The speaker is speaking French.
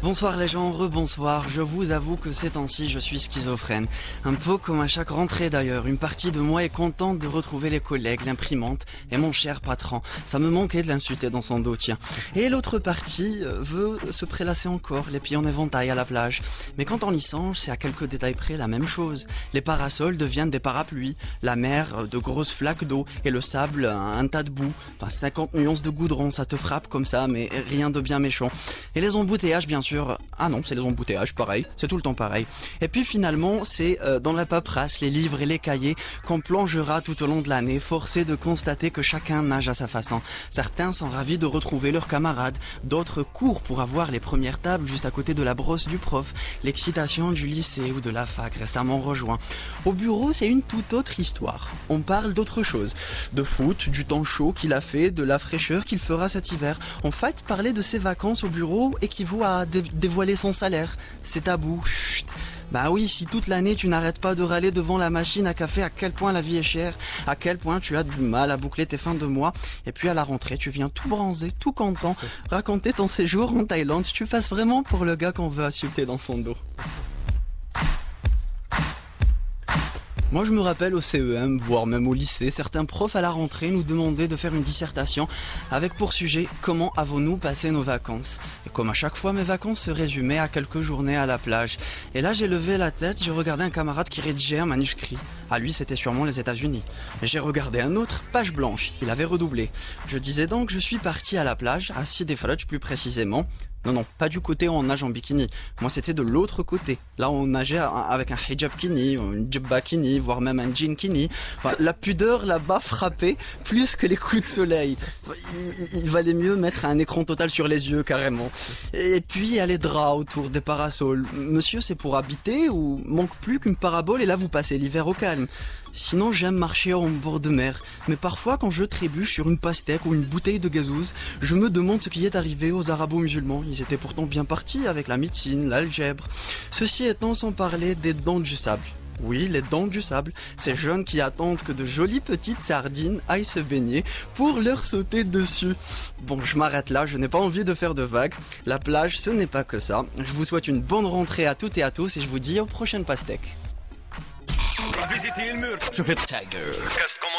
Bonsoir les gens, rebonsoir. Je vous avoue que ces temps-ci, je suis schizophrène. Un peu comme à chaque rentrée d'ailleurs. Une partie de moi est contente de retrouver les collègues, l'imprimante et mon cher patron. Ça me manquait de l'insulter dans son dos, tiens. Et l'autre partie veut se prélasser encore, les pieds en éventail à la plage. Mais quand on y songe, c'est à quelques détails près la même chose. Les parasols deviennent des parapluies, la mer de grosses flaques d'eau et le sable un tas de boue. Enfin, 50 nuances de goudron, ça te frappe comme ça, mais rien de bien méchant. Et les embouteillages, bien sûr. Ah non, c'est les embouteillages, pareil, c'est tout le temps pareil. Et puis finalement, c'est dans la paperasse, les livres et les cahiers qu'on plongera tout au long de l'année, forcé de constater que chacun nage à sa façon. Certains sont ravis de retrouver leurs camarades, d'autres courent pour avoir les premières tables juste à côté de la brosse du prof, l'excitation du lycée ou de la fac récemment rejoint. Au bureau, c'est une toute autre histoire. On parle d'autre chose, de foot, du temps chaud qu'il a fait, de la fraîcheur qu'il fera cet hiver. En fait, parler de ses vacances au bureau équivaut à dévoiler son salaire. C'est tabou. Chut. Bah oui, si toute l'année tu n'arrêtes pas de râler devant la machine à café à quel point la vie est chère, à quel point tu as du mal à boucler tes fins de mois, et puis à la rentrée tu viens tout bronzé, tout content, raconter ton séjour en Thaïlande, tu passes vraiment pour le gars qu'on veut insulter dans son dos. Moi je me rappelle au CEM, voire même au lycée, certains profs à la rentrée nous demandaient de faire une dissertation avec pour sujet comment avons-nous passé nos vacances. Et comme à chaque fois mes vacances se résumaient à quelques journées à la plage. Et là j'ai levé la tête, j'ai regardé un camarade qui rédigeait un manuscrit. À lui c'était sûrement les États-Unis. J'ai regardé un autre, page blanche, il avait redoublé. Je disais donc je suis parti à la plage, à Sideflodge plus précisément. Non, pas du côté où on nage en bikini. Moi, c'était de l'autre côté. Là, on nageait avec un hijab kini, une jubba kini, voire même un jean kini. Enfin, la pudeur là-bas frappait plus que les coups de soleil. Il valait mieux mettre un écran total sur les yeux, carrément. Et puis, il y a les draps autour des parasols. Monsieur, c'est pour habiter ou manque plus qu'une parabole et là, vous passez l'hiver au calme. Sinon, j'aime marcher en bord de mer. Mais parfois, quand je trébuche sur une pastèque ou une bouteille de gazouze, je me demande ce qui est arrivé aux arabo-musulmans. Ils étaient pourtant bien partis avec la médecine, l'algèbre. Ceci étant sans parler des dents du sable. Oui, les dents du sable, ces jeunes qui attendent que de jolies petites sardines aillent se baigner pour leur sauter dessus. Bon, je m'arrête là, je n'ai pas envie de faire de vagues. La plage, ce n'est pas que ça. Je vous souhaite une bonne rentrée à toutes et à tous et je vous dis aux prochaines pastèques. Visitez le mur. Je fais Tiger. Qu'est-ce qu'on